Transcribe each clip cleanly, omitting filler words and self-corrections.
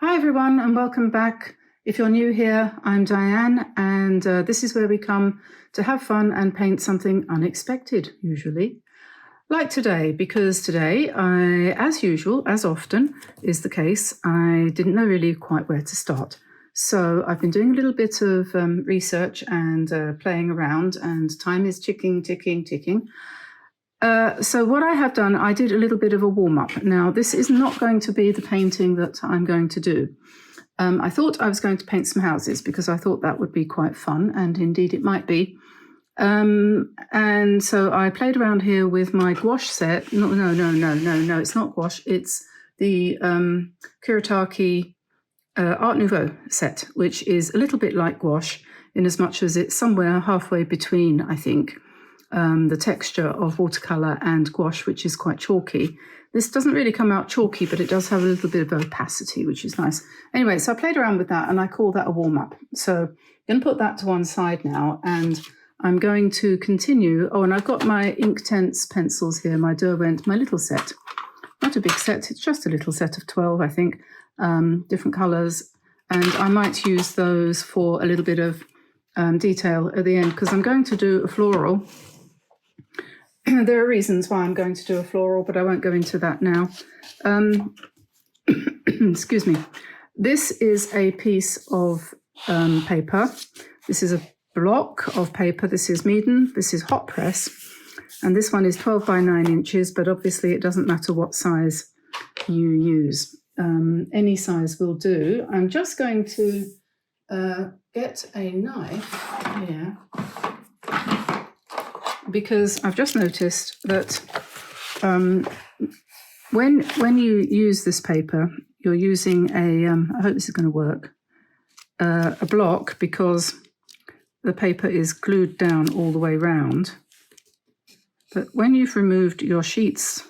Hi everyone and welcome back. If you're new here, I'm Diane and this is where we come to have fun and paint something unexpected, usually. Like today, because today I, as usual, as often is the case, I didn't know really quite where to start. So I've been doing a little bit of research and playing around, and time is ticking. So what I have done, I did a little bit of a warm-up. Now, this is not going to be the painting that I'm going to do. I thought I was going to paint some houses because I thought that would be quite fun, and indeed it might be. And so I played around here with my gouache set. No, it's not gouache. It's the Kuretake Art Nouveau set, which is a little bit like gouache in as much as it's somewhere halfway between, I think, the texture of watercolor and gouache, which is quite chalky. This doesn't really come out chalky, but it does have a little bit of opacity, which is nice. Anyway, so I played around with that and I call that a warm-up. So I'm going to put that to one side now, and I'm going to continue. Oh, and I've got my Inktense pencils here, my Derwent, my little set. Not a big set, it's just a little set of 12, I think, different colors. And I might use those for a little bit of detail at the end, because I'm going to do a floral. There are reasons why I'm going to do a floral, but I won't go into that now. Excuse me. This is a piece of paper. This is a block of paper. This is Meeden. This is hot press. And this one is 12 by 9 inches, but obviously it doesn't matter what size you use. Any size will do. I'm just going to get a knife here, because I've just noticed that when you use this paper, you're using a, I hope this is going to work, a block, because the paper is glued down all the way round. But when you've removed your sheets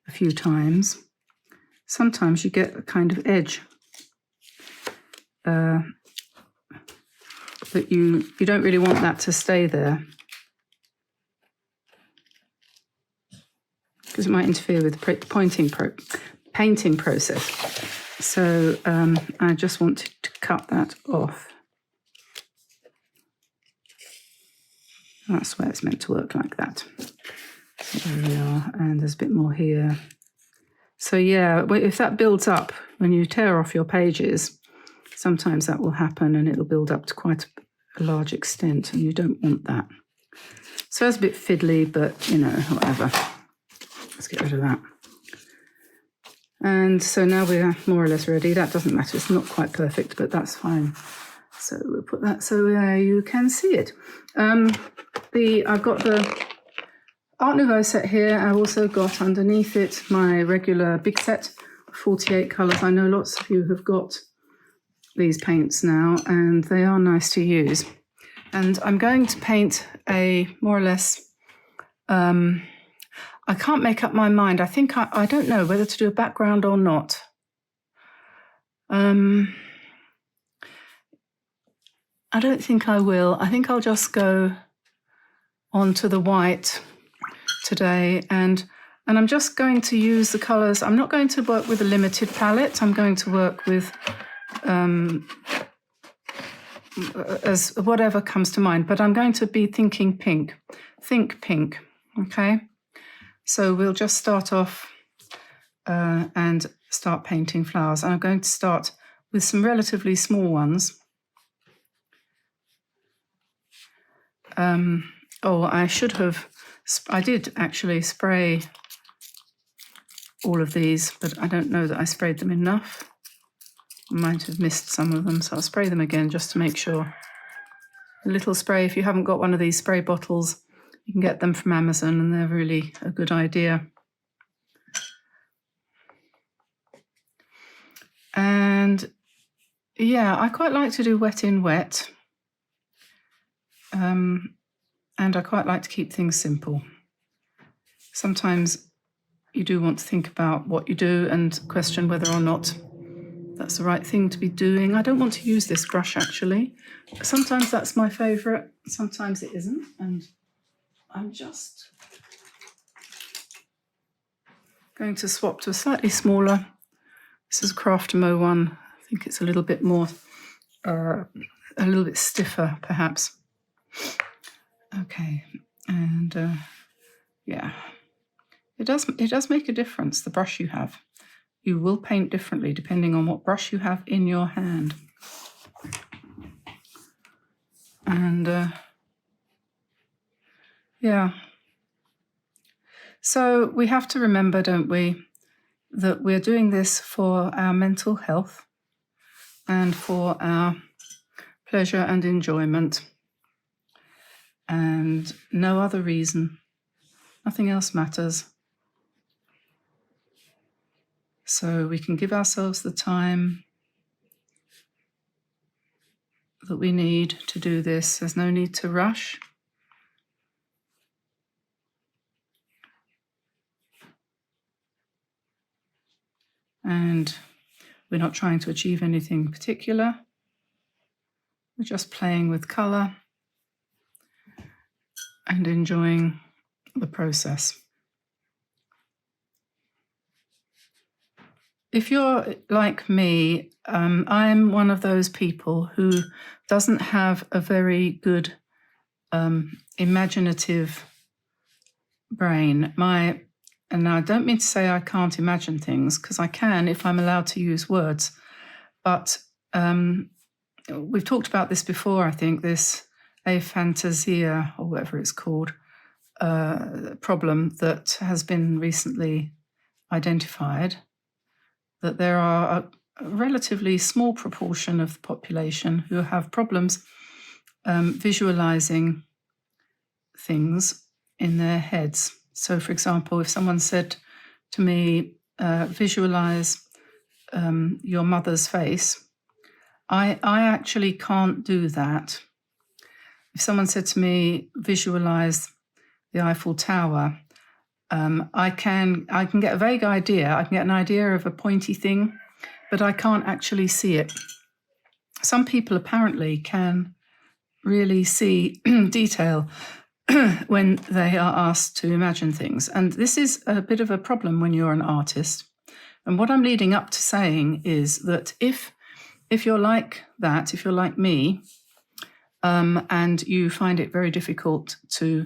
a few times, sometimes you get a kind of edge that you don't really want that to stay there, because it might interfere with the painting process. So I just want to cut that off. That's where it's meant to work, like that. So there we are, and there's a bit more here. So yeah, if that builds up, when you tear off your pages, sometimes that will happen and it'll build up to quite a large extent, and you don't want that. So it's a bit fiddly, but you know, whatever. Let's get rid of that. And so now we're more or less ready. That doesn't matter. It's not quite perfect, but that's fine. So we'll put that so you can see it. I've got the Art Nouveau set here. I've also got underneath it my regular big set, 48 colours. I know lots of you have got these paints now, and they are nice to use. And I'm going to paint a more or less, I can't make up my mind. I think I don't know whether to do a background or not. I don't think I will. I think I'll just go on to the white today, and I'm just going to use the colours. I'm not going to work with a limited palette. I'm going to work with as whatever comes to mind, but I'm going to be thinking pink. Think pink, okay? So we'll just start off and start painting flowers. I'm going to start with some relatively small ones. Oh, I did actually spray all of these, but I don't know that I sprayed them enough. I might have missed some of them, so I'll spray them again just to make sure. A little spray, if you haven't got one of these spray bottles, you can get them from Amazon, and they're really a good idea. And yeah, I quite like to do wet in wet. And I quite like to keep things simple. Sometimes you do want to think about what you do and question whether or not that's the right thing to be doing. I don't want to use this brush, actually. Sometimes that's my favourite, sometimes it isn't. And I'm just going to swap to a slightly smaller This is Craft Mo 1. I think it's a little bit more, a little bit stiffer, perhaps. Okay, and yeah, it does make a difference, the brush you have. You will paint differently depending on what brush you have in your hand. And yeah. So we have to remember, don't we, that we're doing this for our mental health and for our pleasure and enjoyment, and no other reason. Nothing else matters. So we can give ourselves the time that we need to do this. There's no need to rush. And we're not trying to achieve anything particular. We're just playing with colour and enjoying the process. If you're like me, I'm one of those people who doesn't have a very good imaginative brain. And I don't mean to say I can't imagine things, because I can if I'm allowed to use words. But we've talked about this before, I think, this aphantasia, or whatever it's called, problem that has been recently identified, that there are a relatively small proportion of the population who have problems visualizing things in their heads. So, for example, if someone said to me, visualize your mother's face, I actually can't do that. If someone said to me, visualize the Eiffel Tower, I can get a vague idea. I can get an idea of a pointy thing, but I can't actually see it. Some people apparently can really see detail when they are asked to imagine things. And this is a bit of a problem when you're an artist. And what I'm leading up to saying is that if you're like that, if you're like me, and you find it very difficult to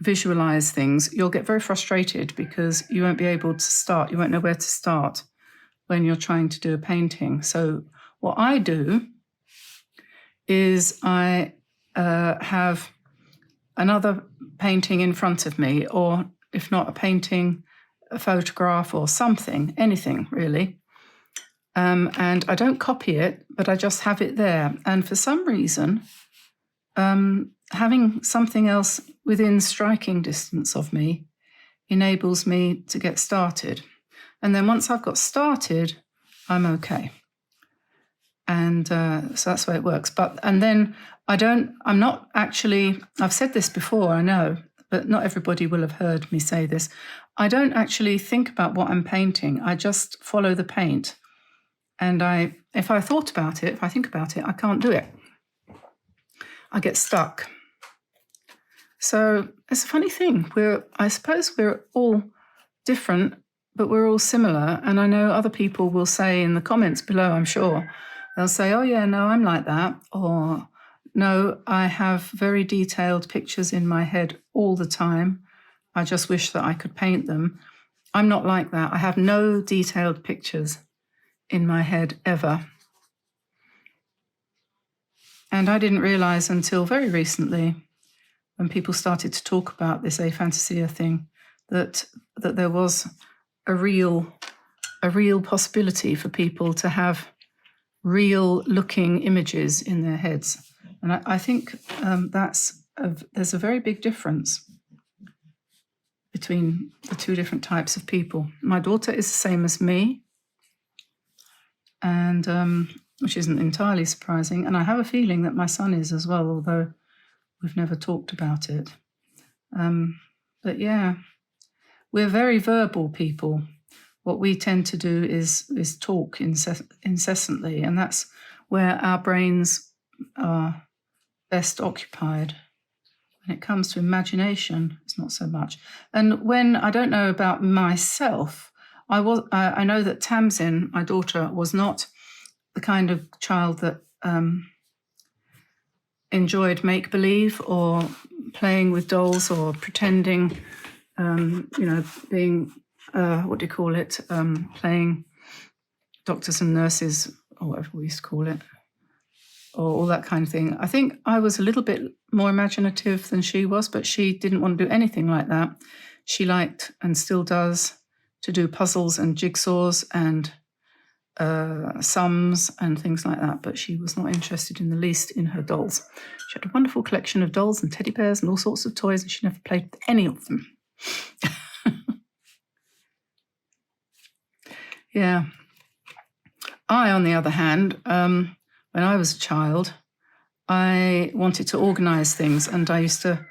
visualize things, you'll get very frustrated because you won't be able to start. You won't know where to start when you're trying to do a painting. So what I do is I have another painting in front of me, or if not a painting, a photograph or something, anything really. And I don't copy it, but I just have it there. And for some reason, having something else within striking distance of me enables me to get started. And then once I've got started, I'm okay. And so that's the way it works. And then I'm not actually, I've said this before, I know, but not everybody will have heard me say this. I don't actually think about what I'm painting. I just follow the paint. And if I thought about it, if I think about it, I can't do it. I get stuck. So it's a funny thing. I suppose we're all different, but we're all similar. And I know other people will say in the comments below, I'm sure, they'll say, oh yeah, no, I'm like that. Or no, I have very detailed pictures in my head all the time. I just wish that I could paint them. I'm not like that. I have no detailed pictures in my head ever. And I didn't realize until very recently, when people started to talk about this aphantasia thing, that there was a real possibility for people to have real looking images in their heads. And I think there's a very big difference between the two different types of people. My daughter is the same as me, and which isn't entirely surprising. And I have a feeling that my son is as well, although we've never talked about it. But yeah, we're very verbal people. What we tend to do is talk incessantly, and that's where our brains are best occupied. When it comes to imagination, it's not so much. And when, I don't know about myself, I know that Tamsin, my daughter, was not the kind of child that enjoyed make-believe or playing with dolls or pretending, being, what do you call it, playing doctors and nurses, or whatever we used to call it, or all that kind of thing. I think I was a little bit more imaginative than she was, but she didn't want to do anything like that. She liked, and still does, to do puzzles and jigsaws and sums and things like that, but she was not interested in the least in her dolls. She had a wonderful collection of dolls and teddy bears and all sorts of toys, and she never played with any of them. Yeah. I, on the other hand, when I was a child, I wanted to organise things, and I used to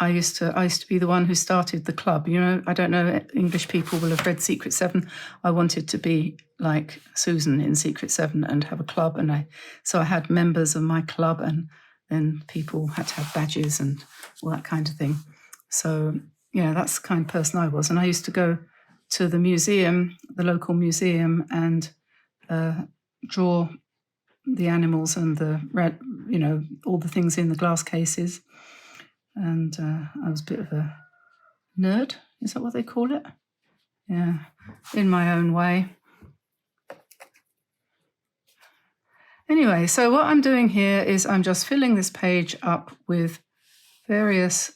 be the one who started the club. You know, I don't know, English people will have read Secret Seven. I wanted to be like Susan in Secret Seven and have a club, and so I had members of my club, and then people had to have badges and all that kind of thing. So yeah, that's the kind of person I was, and I used to go to the museum, the local museum, and draw the animals and the red, all the things in the glass cases. And I was a bit of a nerd. Is that what they call it? Yeah, in my own way. Anyway, so what I'm doing here is I'm just filling this page up with various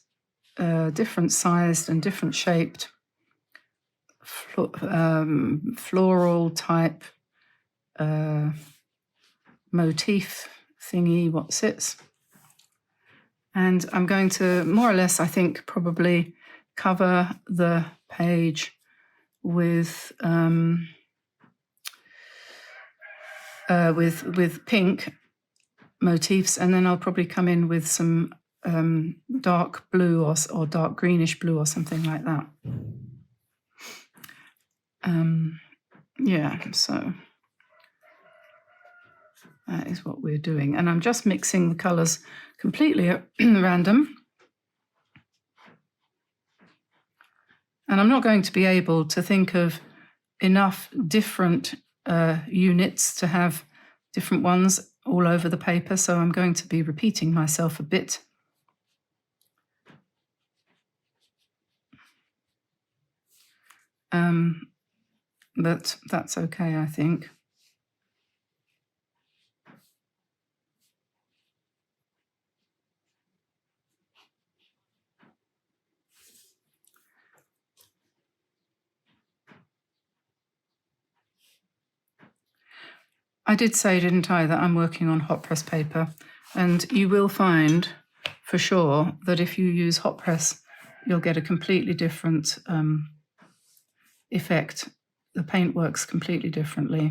different sized and different shaped floral type motif thingy, what's it? And I'm going to more or less, I think, probably cover the page with pink motifs, and then I'll probably come in with some dark blue or dark greenish blue or something like that. Yeah, so that is what we're doing. And I'm just mixing the colours completely at random. And I'm not going to be able to think of enough different units to have different ones all over the paper, so I'm going to be repeating myself a bit. But that's okay, I think. I did say, didn't I, that I'm working on hot press paper, and you will find for sure that if you use hot press, you'll get a completely different effect. The paint works completely differently.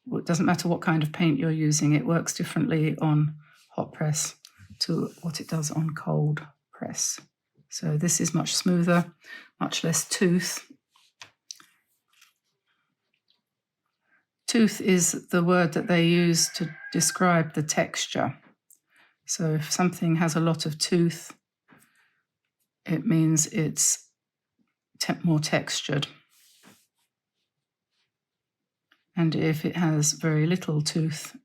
It doesn't matter what kind of paint you're using, it works differently on hot press to what it does on cold press. So this is much smoother, much less tooth. Tooth is the word that they use to describe the texture. So if something has a lot of tooth, it means it's more textured. And if it has very little tooth,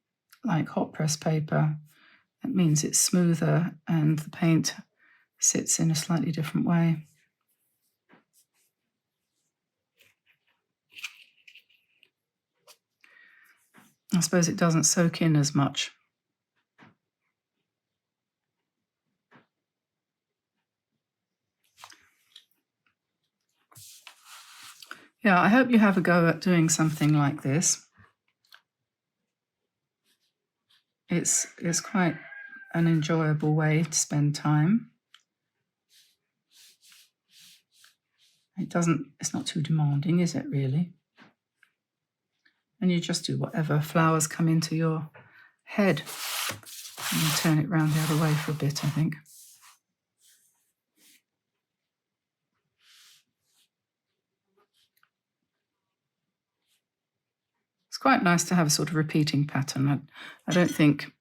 like hot press paper, that means it's smoother and the paint sits in a slightly different way. I suppose it doesn't soak in as much. Yeah, I hope you have a go at doing something like this. It's quite an enjoyable way to spend time. It's not too demanding, is it really? And you just do whatever flowers come into your head. And you turn it round the other way for a bit, I think. It's quite nice to have a sort of repeating pattern. I don't think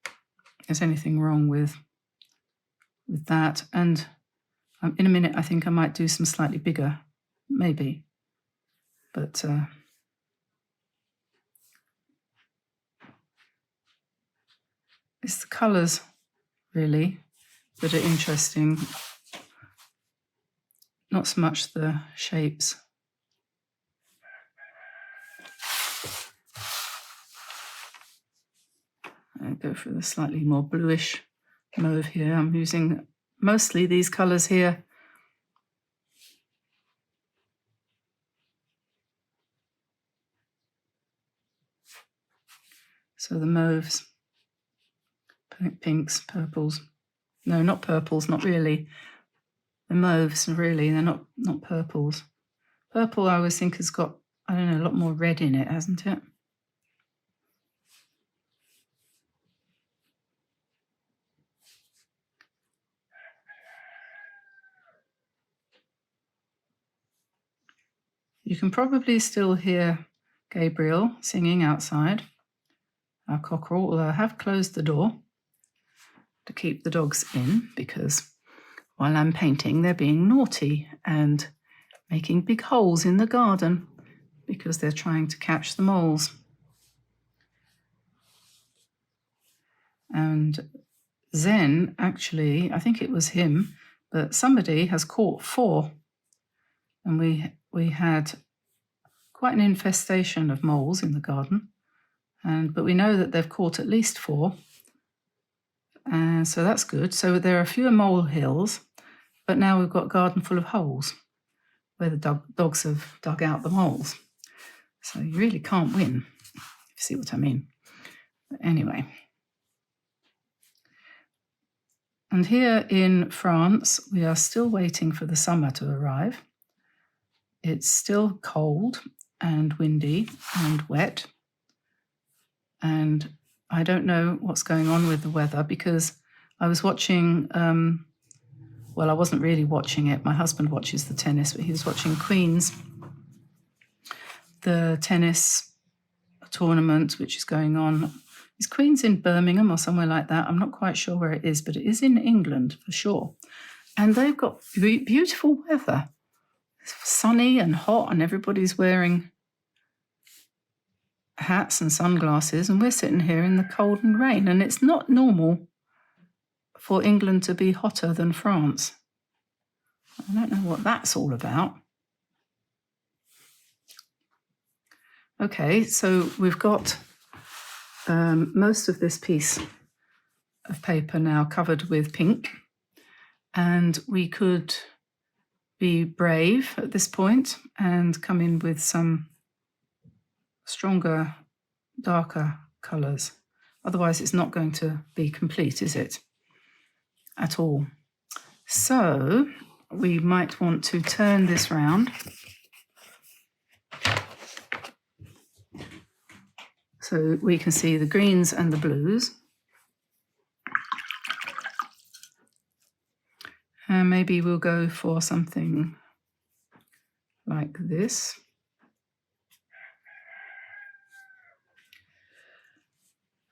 there's anything wrong with that. And in a minute, I think I might do some slightly bigger, maybe, but it's the colours really that are interesting, not so much the shapes. I go for the slightly more bluish mauve here. I'm using mostly these colours here. So the mauves, pinks, purples. No, not purples, not really. The mauves, really, they're not purples. Purple, I always think, has got, I don't know, a lot more red in it, hasn't it? You can probably still hear Gabriel singing outside, our cockerel, although I have closed the door to keep the dogs in, because while I'm painting, they're being naughty and making big holes in the garden because they're trying to catch the moles. And Zen, actually, I think it was him, but somebody has caught 4. And we had quite an infestation of moles in the garden. But we know that they've caught at least 4. And so that's good. So there are fewer mole hills, but now we've got a garden full of holes where the dogs have dug out the moles. So you really can't win, if you see what I mean. But anyway. And here in France, we are still waiting for the summer to arrive. It's still cold and windy and wet. And I don't know what's going on with the weather, because I was watching, well, I wasn't really watching it. My husband watches the tennis, but he was watching Queen's, the tennis tournament, which is going on. Is Queen's in Birmingham or somewhere like that? I'm not quite sure where it is, but it is in England for sure. And they've got beautiful weather. It's sunny and hot, and everybody's wearing hats and sunglasses, and we're sitting here in the cold and rain. And it's not normal for England to be hotter than France. I don't know what that's all about. Okay, so we've got most of this piece of paper now covered with pink, and we could be brave at this point and come in with some stronger, darker colours. Otherwise it's not going to be complete, is it? At all. So we might want to turn this round so we can see the greens and the blues. And maybe we'll go for something like this.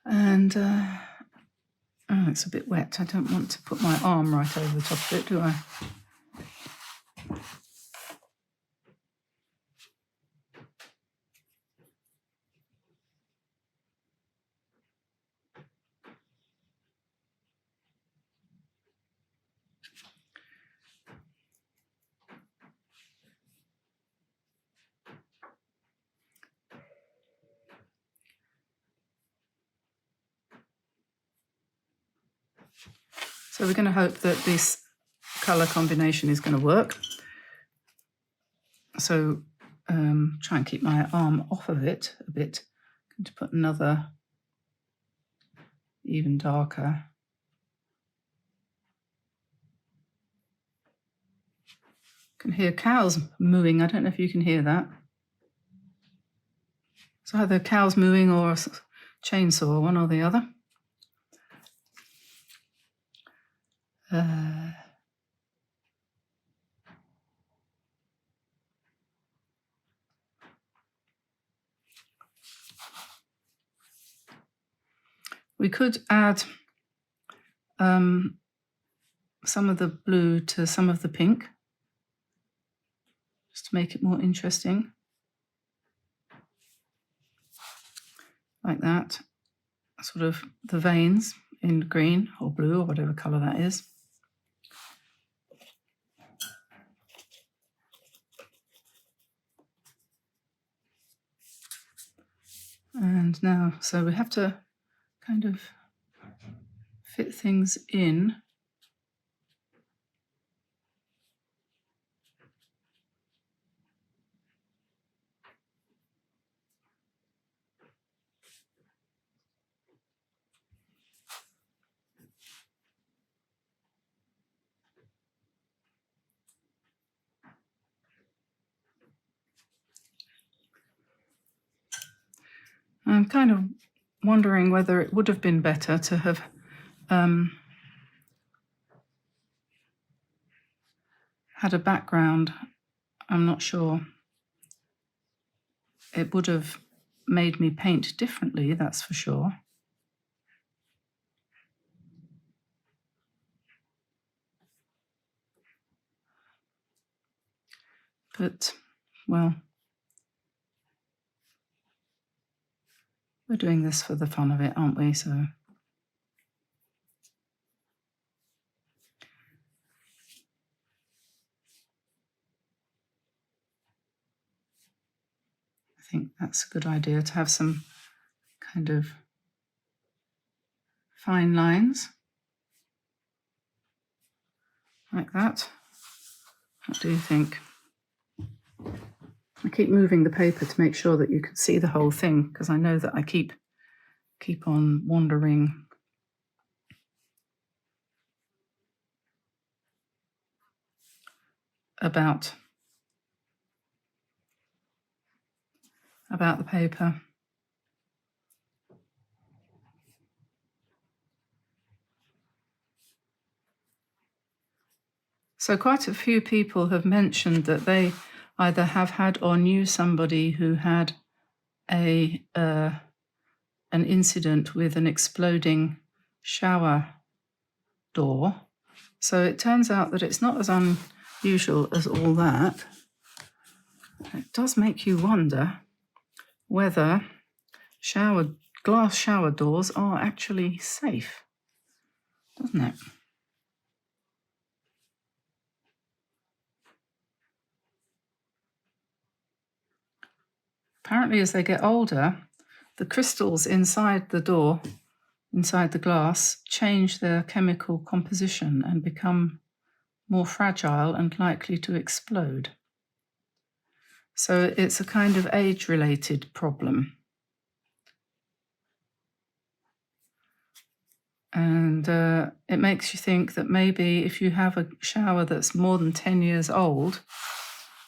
And oh, it's a bit wet. I don't want to put my arm right over the top of it, do I? So we're going to hope that this colour combination is going to work. So try and keep my arm off of it a bit. I'm going to put another even darker. I can hear cows mooing. I don't know if you can hear that. It's either cows mooing or a chainsaw, one or the other. We could add some of the blue to some of the pink, just to make it more interesting. like that, sort of the veins in green or blue or whatever colour that is. And now, so we have to kind of fit things in. I'm kind of wondering whether it would have been better to have had a background. I'm not sure. It would have made me paint differently, that's for sure. But, well, we're doing this for the fun of it, aren't we? So I think that's a good idea to have some kind of fine lines like that. What do you think? I keep moving the paper to make sure that you can see the whole thing, because I know that I keep on wandering. About the paper. So quite a few people have mentioned that they either have had or knew somebody who had an incident with an exploding shower door. So it turns out that it's not as unusual as all that. It does make you wonder whether glass shower doors are actually safe, doesn't it? Apparently, as they get older, the crystals inside the door, inside the glass, change their chemical composition and become more fragile and likely to explode. So it's a kind of age-related problem. And it makes you think that maybe if you have a shower that's more than 10 years old,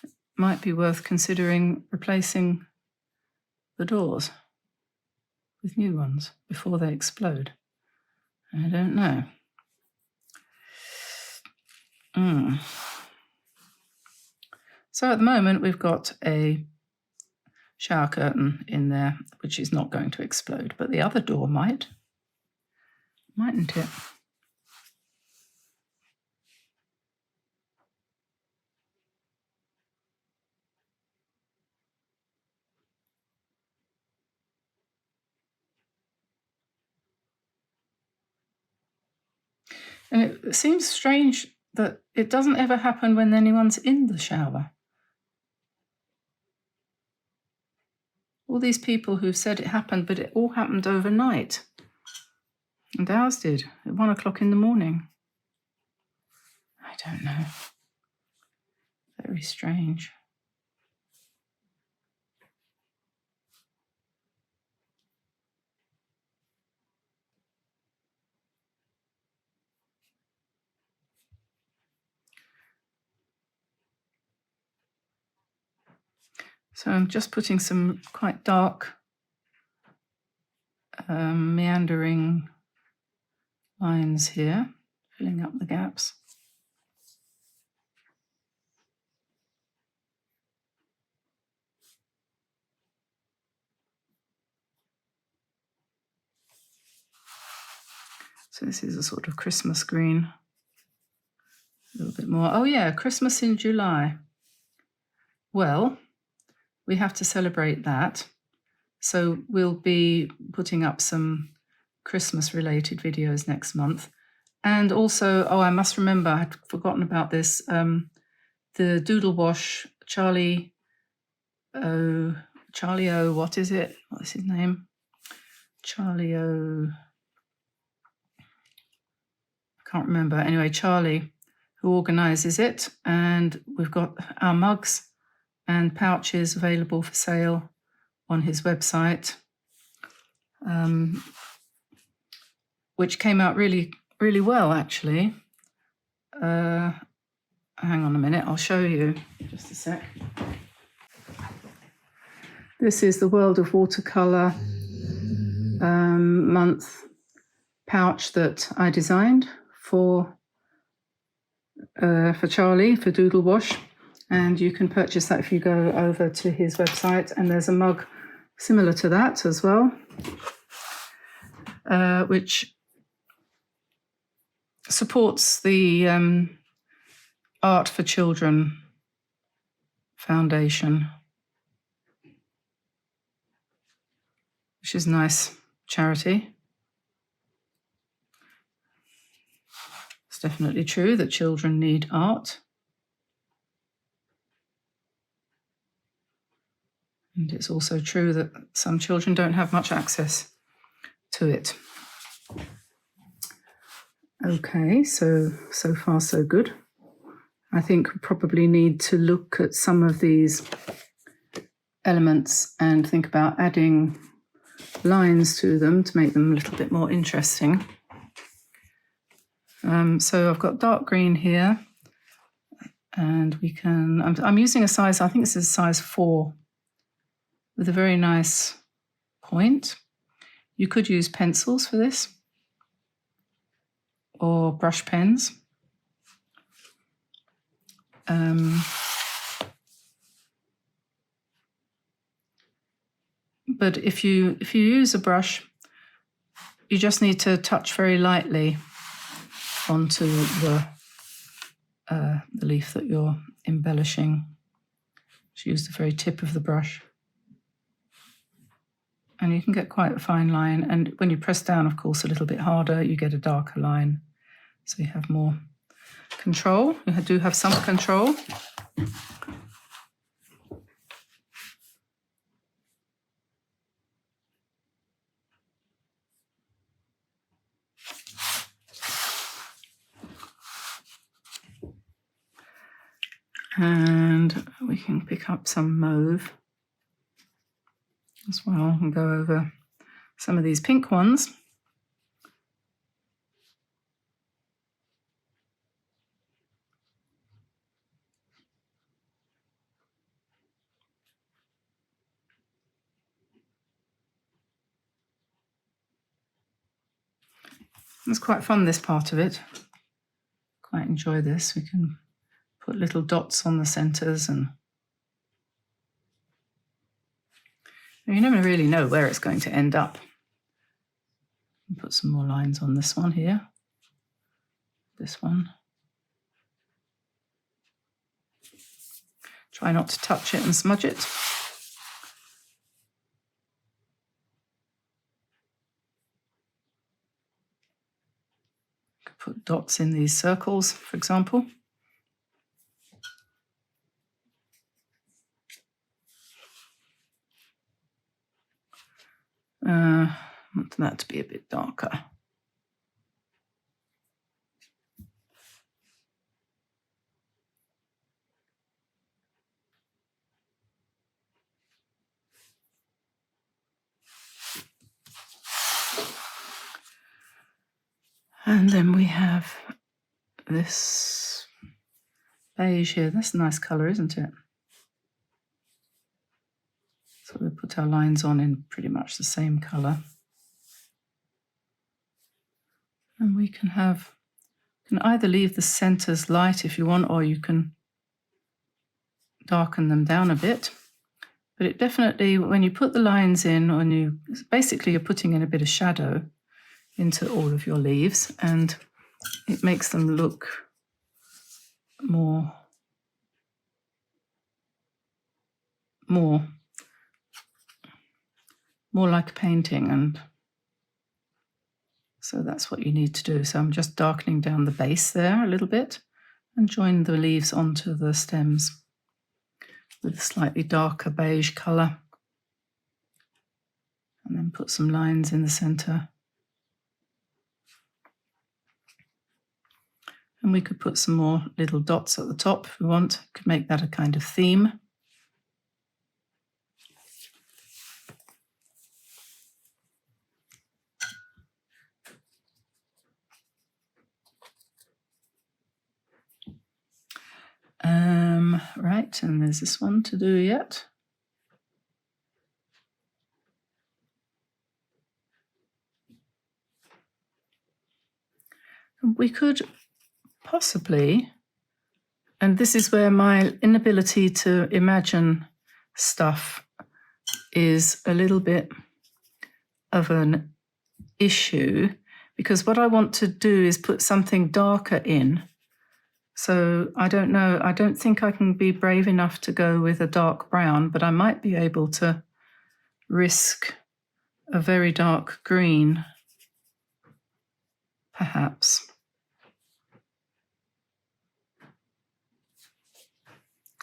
it might be worth considering replacing the doors with new ones before they explode. I don't know. So at the moment we've got a shower curtain in there, which is not going to explode, but the other door might, mightn't it? And it seems strange that it doesn't ever happen when anyone's in the shower. All these people who've said it happened, but it all happened overnight. And ours did, at 1 o'clock in the morning. I don't know. Very strange. So I'm just putting some quite dark, meandering lines here, filling up the gaps. So this is a sort of Christmas green. A little bit more. Oh yeah, Christmas in July. Well, we have to celebrate that. So we'll be putting up some Christmas related videos next month. And also, oh, I must remember, I'd forgotten about this, the Doodle Wash, Charlie O, what is it? What is his name? Charlie O, I can't remember. Anyway, Charlie, who organises it. And we've got our mugs and pouches available for sale on his website, which came out really, really well, actually. Hang on a minute, I'll show you. Just a sec. This is the World of Watercolor month pouch that I designed for Charlie, for Doodle Wash. And you can purchase that if you go over to his website. And there's a mug similar to that as well, which supports the Art for Children Foundation, which is a nice charity. It's definitely true that children need art. And it's also true that some children don't have much access to it. Okay, so far so good. I think we probably need to look at some of these elements and think about adding lines to them to make them a little bit more interesting. So I've got dark green here, and we can, I'm using a size, I think this is size 4, with a very nice point. You could use pencils for this, or brush pens. But if you use a brush, you just need to touch very lightly onto the leaf that you're embellishing. Just use the very tip of the brush. And you can get quite a fine line. And when you press down, of course, a little bit harder, you get a darker line. So you have more control. You do have some control. And we can pick up some mauve as well and go over some of these pink ones. It's quite fun, this part of it. Quite enjoy this. We can put little dots on the centres, and you never really know where it's going to end up. Put some more lines on this one here. This one. Try not to touch it and smudge it. Could put dots in these circles, for example. I want that to be a bit darker. And then we have this beige here. That's a nice colour, isn't it? So we'll put our lines on in pretty much the same colour. And we can either leave the centres light if you want, or you can darken them down a bit. But it definitely, when you put the lines in, basically you're putting in a bit of shadow into all of your leaves, and it makes them look more more like a painting, and so that's what you need to do. So I'm just darkening down the base there a little bit and join the leaves onto the stems with a slightly darker beige colour, and then put some lines in the centre. And we could put some more little dots at the top if we want. Could make that a kind of theme. Right, and there's this one to do yet. We could possibly, and this is where my inability to imagine stuff is a little bit of an issue, because what I want to do is put something darker in. So I don't know, I don't think I can be brave enough to go with a dark brown, but I might be able to risk a very dark green, perhaps.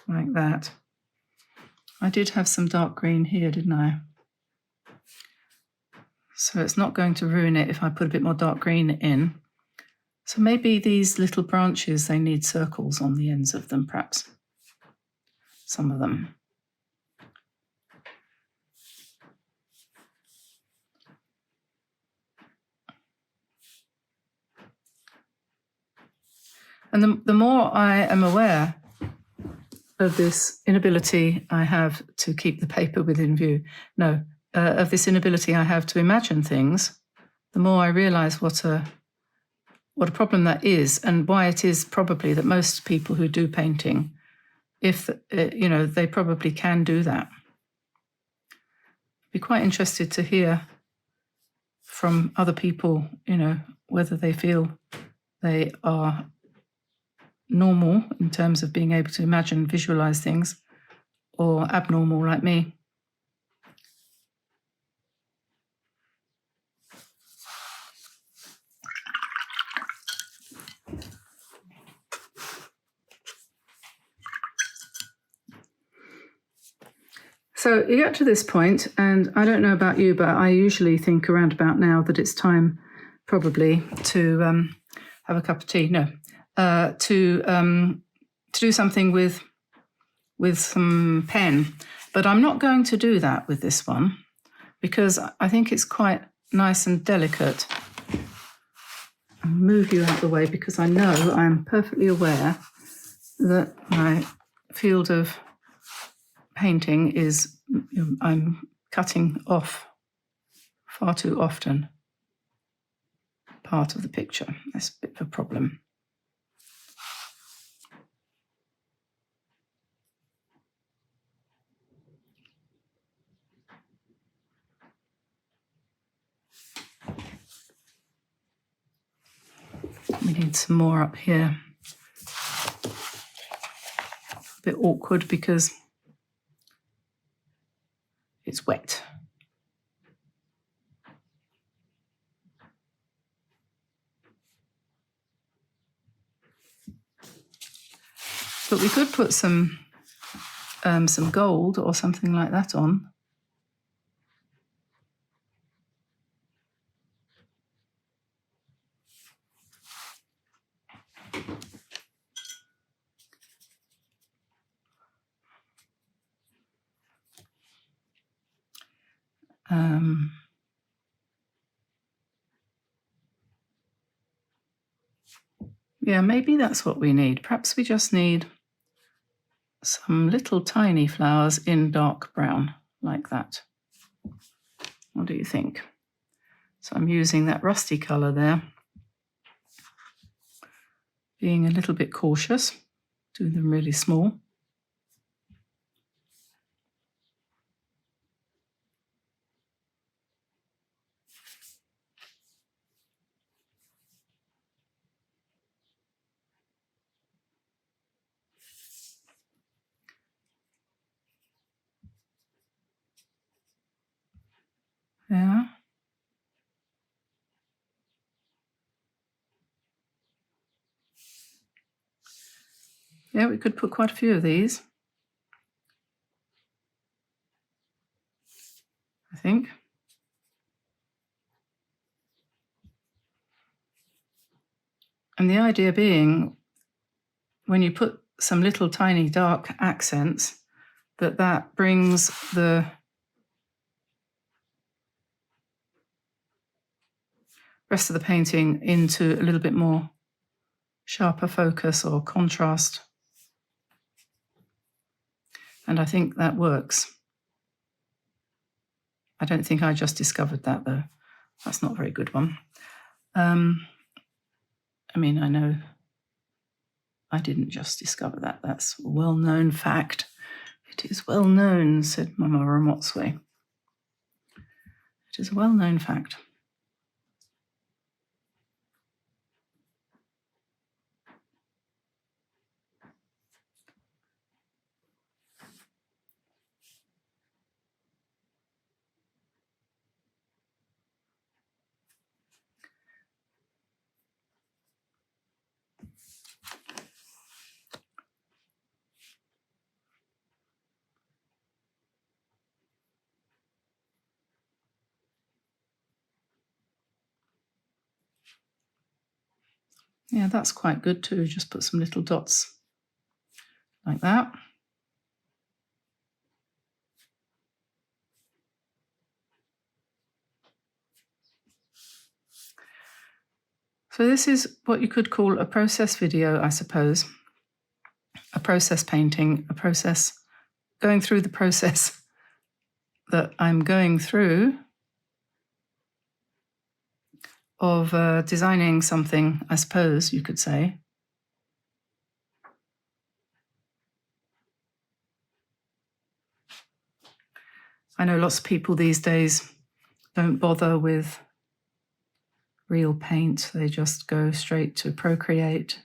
Like that. I did have some dark green here, didn't I? So it's not going to ruin it if I put a bit more dark green in. So maybe these little branches, they need circles on the ends of them, perhaps. Some of them. And the more I am aware of this inability I have to keep the paper within view, of this inability I have to imagine things, the more I realise what a problem that is, and why it is probably that most people who do painting, if they probably can do that. I'd be quite interested to hear from other people, whether they feel they are normal in terms of being able to imagine, visualize things, or abnormal like me. So you get to this point, and I don't know about you, but I usually think around about now that it's time probably to have a cup of tea. To do something with some pen. But I'm not going to do that with this one, because I think it's quite nice and delicate. I'll move you out of the way, because I know I'm perfectly aware that my field of painting is, I'm cutting off far too often part of the picture. That's a bit of a problem. We need some more up here. A bit awkward because it's wet. But we could put some gold or something like that on. Yeah, maybe that's what we need. Perhaps we just need some little tiny flowers in dark brown, like that. What do you think? So I'm using that rusty colour there, being a little bit cautious, doing them really small. Yeah. Yeah, we could put quite a few of these, I think. And the idea being, when you put some little tiny dark accents, that brings the rest of the painting into a little bit more sharper focus or contrast. And I think that works. I don't think I just discovered that, though. That's not a very good one. I mean, I know I didn't just discover that. That's a well-known fact. It is well known, said Mama Ramotswe. It is a well-known fact. Yeah, that's quite good too. Just put some little dots like that. So this is what you could call a process video, I suppose. A process painting, a process, going through the process that I'm going through of designing something, I suppose you could say. I know lots of people these days don't bother with real paint. They just go straight to Procreate,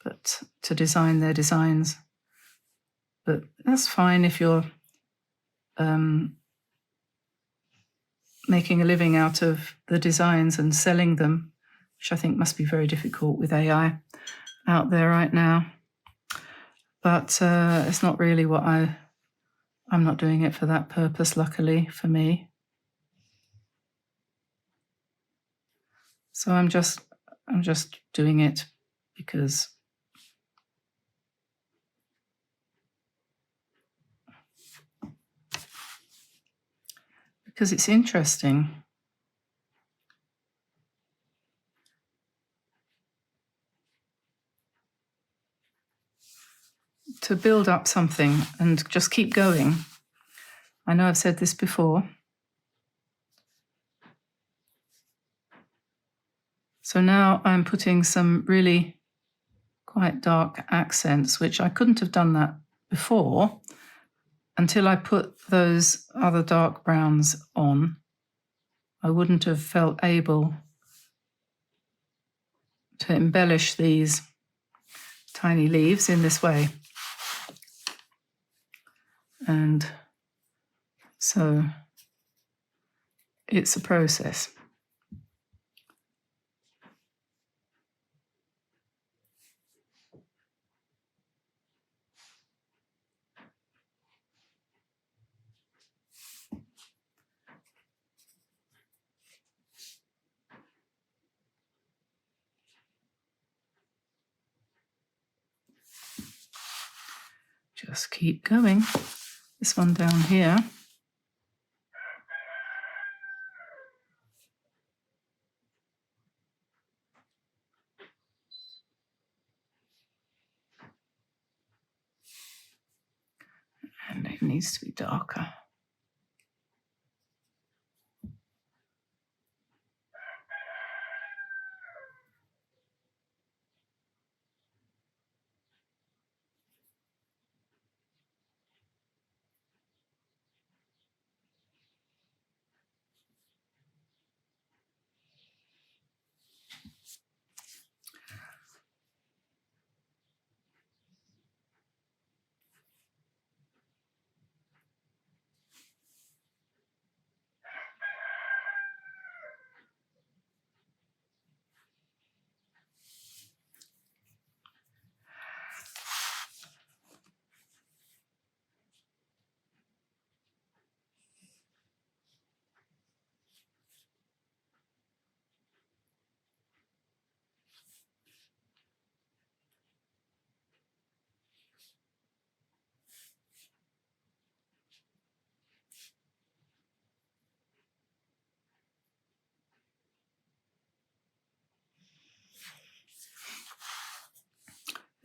but to design their designs. But that's fine if you're making a living out of the designs and selling them, which I think must be very difficult with AI out there right now. But it's not really what I'm not doing it for that purpose, luckily for me. So I'm just doing it because it's interesting. To build up something and just keep going. I know I've said this before. So now I'm putting some really quite dark accents, which I couldn't have done that before until I put those other dark browns on. I wouldn't have felt able to embellish these tiny leaves in this way. And so it's a process. Just keep going. This one down here. And it needs to be darker.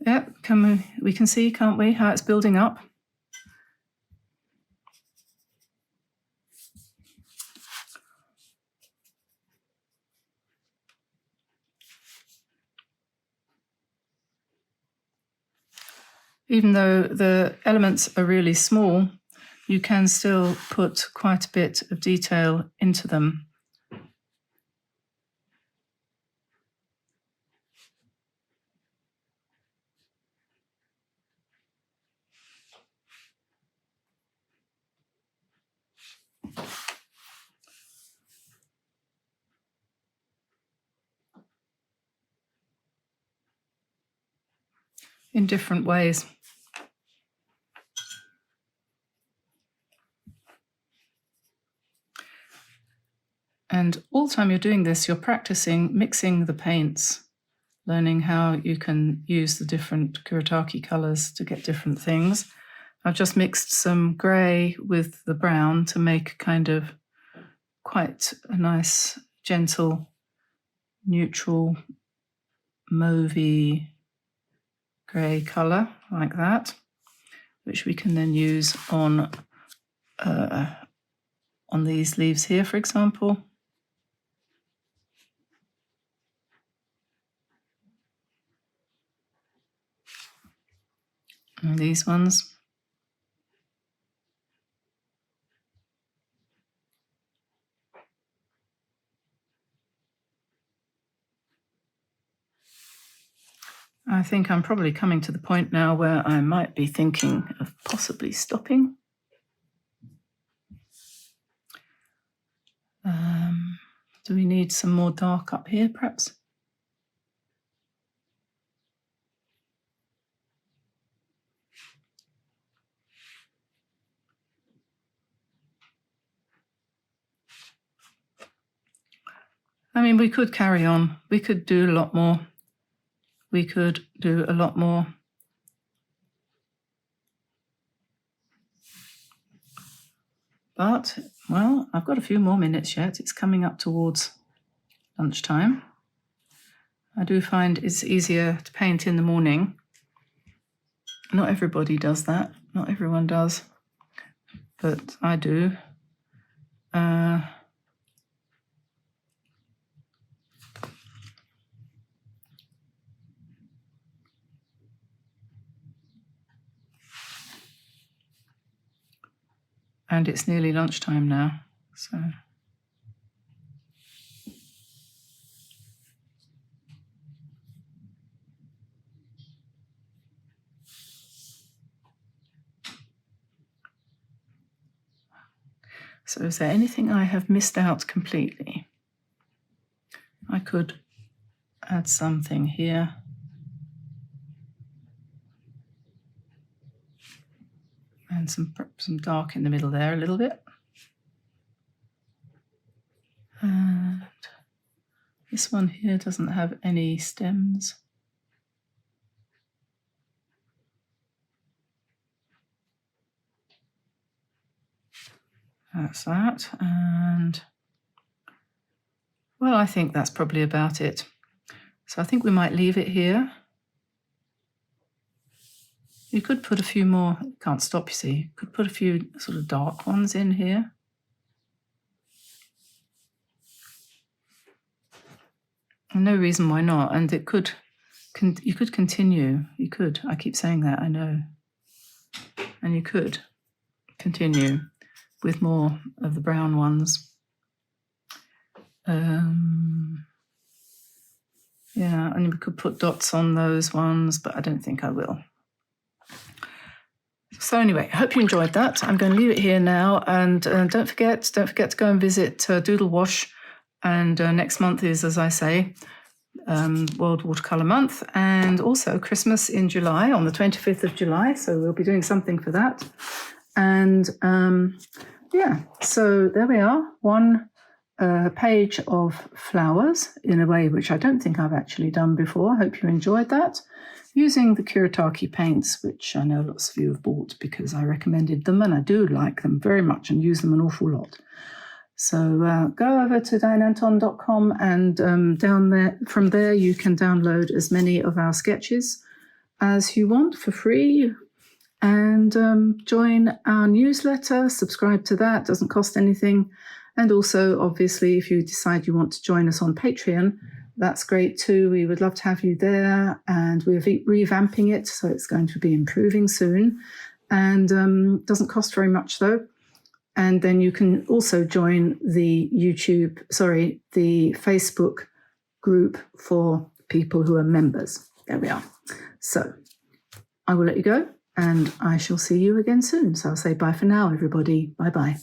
Yep, we can see, can't we, how it's building up? Even though the elements are really small, you can still put quite a bit of detail into them. In different ways. And all the time you're doing this, you're practicing mixing the paints, learning how you can use the different Kuretake colors to get different things. I've just mixed some grey with the brown to make kind of quite a nice, gentle, neutral, mauvey grey colour like that, which we can then use on these leaves here, for example. And these ones. I think I'm probably coming to the point now where I might be thinking of possibly stopping. Do we need some more dark up here, perhaps? I mean, we could carry on. We could do a lot more. We could do a lot more. But, well, I've got a few more minutes yet. It's coming up towards lunchtime. I do find it's easier to paint in the morning. Not everybody does that. Not everyone does. But I do. And it's nearly lunchtime now, so. So is there anything I have missed out completely? I could add something here. And some dark in the middle there a little bit. And this one here doesn't have any stems. That's that. And, well, I think that's probably about it. So I think we might leave it here. You could put a few more, can't stop, you see. You could put a few sort of dark ones in here. And no reason why not. And it could, you could continue. You could. I keep saying that, I know. And you could continue with more of the brown ones. Yeah, and we could put dots on those ones, but I don't think I will. So anyway, I hope you enjoyed that. I'm going to leave it here now, and don't forget to go and visit Doodle Wash. And next month is, as I say, World Watercolor Month, and also Christmas in July, on the 25th of July. So we'll be doing something for that. And yeah, so there we are. One page of flowers in a way which I don't think I've actually done before. I hope you enjoyed that. Using the Kuretake paints, which I know lots of you have bought because I recommended them, and I do like them very much and use them an awful lot. So go over to dianeantone.com, and down there, from there you can download as many of our sketches as you want for free. And join our newsletter, subscribe to that, doesn't cost anything. And also, obviously, if you decide you want to join us on Patreon, that's great too. We would love to have you there, and we're revamping it, so it's going to be improving soon. And doesn't cost very much though. And then you can also join the the Facebook group for people who are members. There we are. So I will let you go, and I shall see you again soon. So I'll say bye for now, everybody. Bye-bye.